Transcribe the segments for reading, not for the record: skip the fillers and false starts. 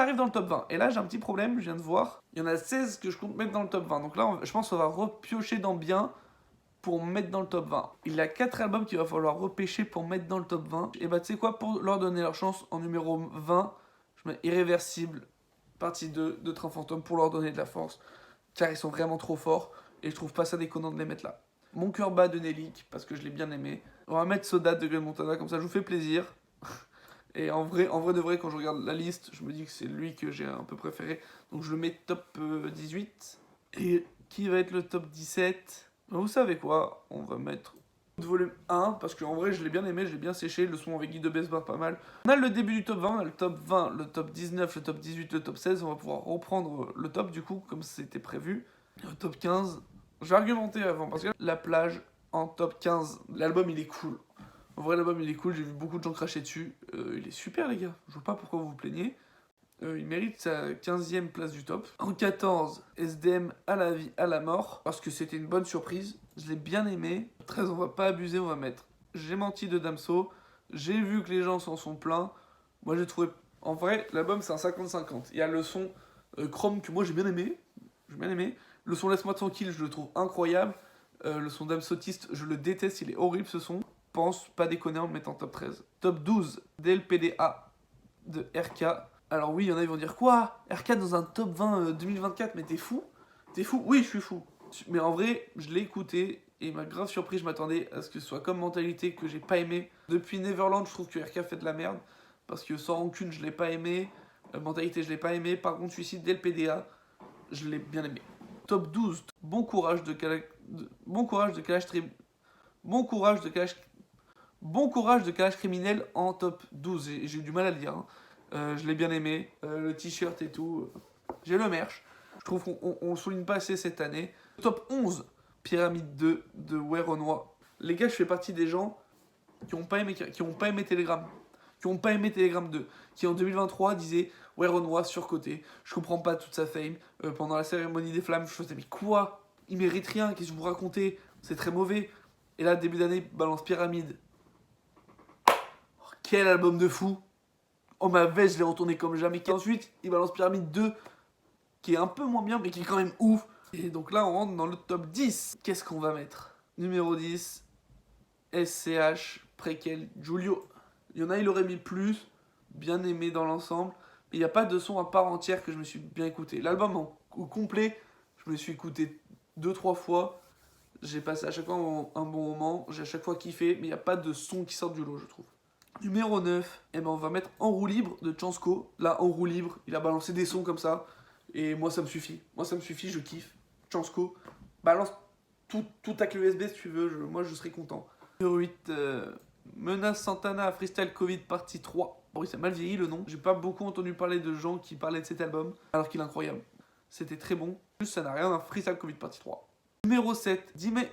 arrive dans le top 20. Et là, j'ai un petit problème, je viens de voir. Il y en a 16 que je compte mettre dans le top 20. Donc là, je pense qu'on va repiocher dans bien pour mettre dans le top 20. Il y a 4 albums qu'il va falloir repêcher pour mettre dans le top 20. Et bah, tu sais quoi, pour leur donner leur chance, en numéro 20, je mets Irréversible, partie 2 de Train Fantôme, pour leur donner de la force. Car ils sont vraiment trop forts. Et je trouve pas ça déconnant de les mettre là. Mon cœur bat de Nelik, parce que je l'ai bien aimé. On va mettre Soda de Green Montana, comme ça je vous fais plaisir. Et en vrai de vrai, quand je regarde la liste, je me dis que c'est lui que j'ai un peu préféré. Donc je le mets top 18. Et qui va être le top 17 ? Vous savez quoi ? On va mettre volume 1, parce qu'en vrai je l'ai bien aimé, je l'ai bien séché. Le son avec Guy de Besbar, pas mal. On a le début du top 20, on a le top 20, le top 19, le top 18, le top 16. On va pouvoir reprendre le top du coup, comme c'était prévu. Le top 15, je vais argumenter avant, parce que La Plage en top 15, l'album il est cool. En vrai, l'album il est cool, j'ai vu beaucoup de gens cracher dessus. Il est super, les gars, je vois pas pourquoi vous vous plaignez. Il mérite sa 15e place du top. En 14, SDM à la vie, à la mort, parce que c'était une bonne surprise. Je l'ai bien aimé. 13, on va pas abuser, on va mettre J'ai menti de Damso. J'ai vu que les gens s'en sont plaints. Moi, j'ai trouvé. En vrai, l'album c'est un 50-50. Il y a le son Chrome que moi j'ai bien aimé. J'ai bien aimé. Le son Laisse-moi tranquille, je le trouve incroyable. Le son Damsotiste, je le déteste, il est horrible ce son. Pense pas déconner en le mettant top 13. Top 12, DLPDA de RK. Alors oui, il y en a, ils vont dire quoi ? RK dans un top 20 2024, mais t'es fou ? T'es fou ? Oui, je suis fou. Mais en vrai, je l'ai écouté et il m'a grave surpris, je m'attendais à ce que ce soit comme Mentalité que j'ai pas aimé. Depuis Neverland, je trouve que RK fait de la merde. Parce que Sans Rancune, je l'ai pas aimé. Mentalité, je l'ai pas aimé. Par contre, Suicide DLPDA, je l'ai bien aimé. Top 12, Bon courage de Kalash... Bon courage de Kalash... Bon courage de Kalash... Bon courage de Kalash Criminel en top 12. J'ai eu du mal à le dire. Hein. Je l'ai bien aimé. Le t-shirt et tout. J'ai le merch. Je trouve qu'on le souligne pas assez cette année. Top 11, Pyramide 2 de Ouais Renoir. Les gars, je fais partie des gens qui n'ont pas aimé Telegram. Qui n'ont pas aimé Telegram 2. Qui en 2023 disaient Ouais Renoir surcoté. Je comprends pas toute sa fame. Pendant la cérémonie des flammes, je faisais mais quoi ? Il mérite rien. Qu'est-ce que vous racontez ? C'est très mauvais. Et là, début d'année, balance Pyramide. Quel album de fou. Oh ma veste, je l'ai retourné comme jamais. Et ensuite, il balance Pyramide 2, qui est un peu moins bien, mais qui est quand même ouf. Et donc là, on rentre dans le top 10. Qu'est-ce qu'on va mettre ? Numéro 10, SCH, Préquel, Julio. Il y en a, il aurait mis plus, bien aimé dans l'ensemble. Mais il n'y a pas de son à part entière que je me suis bien écouté. L'album au complet, je me suis écouté 2-3 fois. J'ai passé à chaque fois un bon moment. J'ai à chaque fois kiffé, mais il n'y a pas de son qui sort du lot, je trouve. Numéro 9, eh ben on va mettre En roue libre de Chansko. Là, En roue libre, il a balancé des sons comme ça. Et moi, ça me suffit. Moi, ça me suffit, je kiffe. Chansko, balance tout ta clé USB si tu veux. Moi, je serai content. Numéro 8, Menace Santana, Freestyle Covid partie 3. Bon, oui, ça a mal vieilli le nom. J'ai pas beaucoup entendu parler de gens qui parlaient de cet album, alors qu'il est incroyable. C'était très bon. Juste, ça n'a rien d'un Freestyle Covid partie 3. Numéro 7, Dime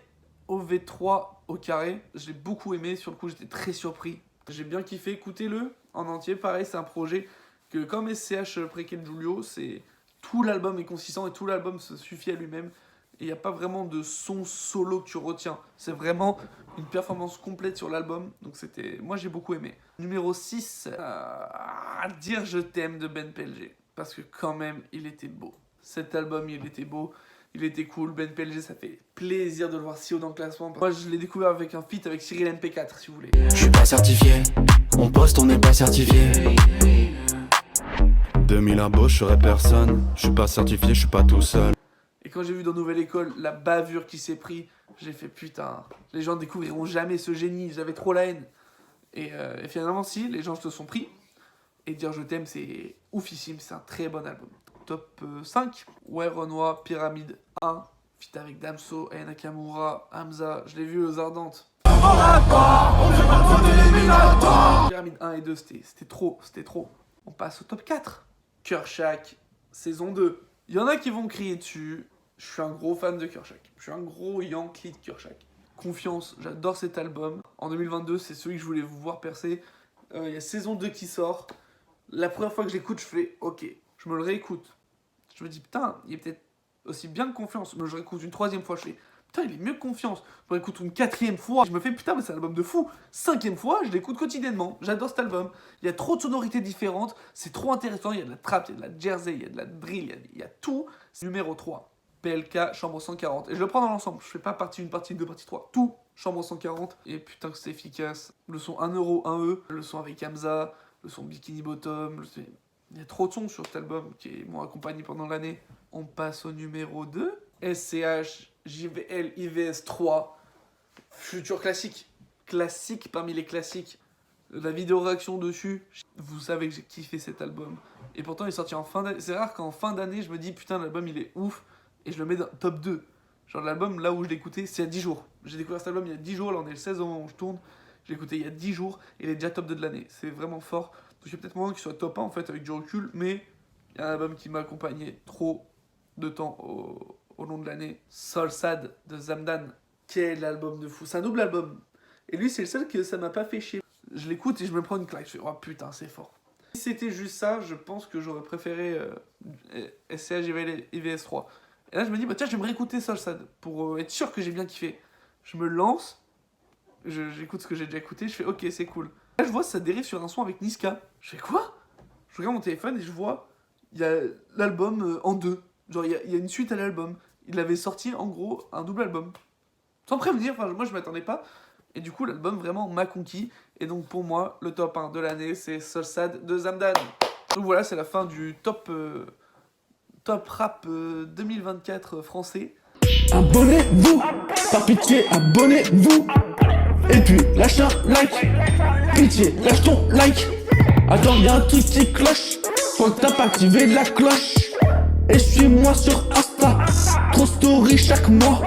OV3 au carré. Je l'ai beaucoup aimé. Sur le coup, j'étais très surpris. J'ai bien kiffé, écoutez-le en entier. Pareil, c'est un projet que, comme SCH Préquel Julio, c'est tout l'album est consistant et tout l'album se suffit à lui-même. Et il n'y a pas vraiment de son solo que tu retiens. C'est vraiment une performance complète sur l'album. Donc c'était, moi j'ai beaucoup aimé. Numéro 6, Dire je t'aime de Ben PLG. Parce que quand même, il était beau. Cet album, il était beau. Il était cool, Ben PLG, ça fait plaisir de le voir si haut dans le classement. Moi, je l'ai découvert avec un feat avec Cyril MP4, si vous voulez. Je suis pas certifié, on poste, on n'est pas certifié. 2000 abos, je serais personne. Je suis pas certifié, je suis pas tout seul. Et quand j'ai vu dans Nouvelle École la bavure qui s'est pris, j'ai fait putain, les gens découvriront jamais ce génie, j'avais trop la haine. Et finalement, si, les gens se sont pris. Et Dire je t'aime, c'est oufissime, c'est un très bon album. Top 5, Ouais Renoir, Pyramide 1, feat avec Damso, Aya Nakamura, Hamza, je l'ai vu aux Ardentes. Pyramide 1 et 2, c'était trop. On passe au top 4. Kershak, saison 2. Il y en a qui vont crier dessus, je suis un gros fan de Kershak. Je suis un gros Yankee de Kershak. Confiance, j'adore cet album. En 2022, c'est celui que je voulais vous voir percer. Il y a saison 2 qui sort. La première fois que je l'écoute, je fais ok, je me le réécoute. Je me dis putain, il est peut-être aussi bien que Confiance. Mais je le réécoute une troisième fois, je fais putain, il est mieux que Confiance. Je l'écoute une 4e fois, je me fais putain, mais c'est un album de fou. 5e fois, je l'écoute quotidiennement. J'adore cet album. Il y a trop de sonorités différentes, c'est trop intéressant. Il y a de la trap, il y a de la jersey, il y a de la drill, il y a tout. C'est numéro 3. PLK, chambre 140. Et je le prends dans l'ensemble. Je fais pas partie 1, partie 2, partie 3. Tout, chambre 140. Et putain que c'est efficace. Le son 1€, 1E. Le son avec Hamza. Le son Bikini Bottom. Il y a trop de sons sur cet album qui m'ont accompagné pendant l'année. On passe au numéro 2. SCH, JVL, IVS 3. Futur classique. Classique parmi les classiques. La vidéo réaction dessus. Vous savez que j'ai kiffé cet album. Et pourtant il est sorti en fin d'année. C'est rare qu'en fin d'année je me dis putain l'album il est ouf. Et je le mets dans top 2. Genre l'album là où je l'ai écouté c'est il y a 10 jours. J'ai découvert cet album il y a 10 jours. Là on est le 16 au moment où je tourne. Je l'ai écouté il y a 10 jours. Et il est déjà top 2 de l'année. C'est vraiment fort. Donc il y a peut-être moyen qu'il soit top 1 en fait avec du recul. Mais il y a un album qui m'a accompagné trop de temps au long de l'année. Soul Sad de Zamdan. Quel album de fou. C'est un double album. Et lui c'est le seul que ça m'a pas fait chier. Je l'écoute et je me prends une claque. Je fais oh putain c'est fort. Si c'était juste ça, je pense que j'aurais préféré SCH IVS 3. Et là, je me dis, bah tiens, je vais me réécouter Soul Sad pour être sûr que j'ai bien kiffé. Je me lance, j'écoute ce que j'ai déjà écouté, je fais ok, c'est cool. Là, je vois ça dérive sur un son avec Niska. Je fais quoi? Je regarde mon téléphone et je vois, il y a l'album en 2. Genre, il y a une suite à l'album. Il avait sorti en gros un double album. Sans prévenir, enfin, moi je m'attendais pas. Et du coup, l'album vraiment m'a conquis. Et donc, pour moi, le top 1 de l'année, c'est Soul Sad de Zamdan. Donc voilà, c'est la fin du top rap 2024 français. Abonnez-vous, par pitié, abonnez-vous. Et puis, lâche un like. Pitié, lâche ton like. Attends, y'a un truc qui cloche. Faut que t'as pas activé la cloche. Et suis-moi sur Insta. Trop story chaque mois.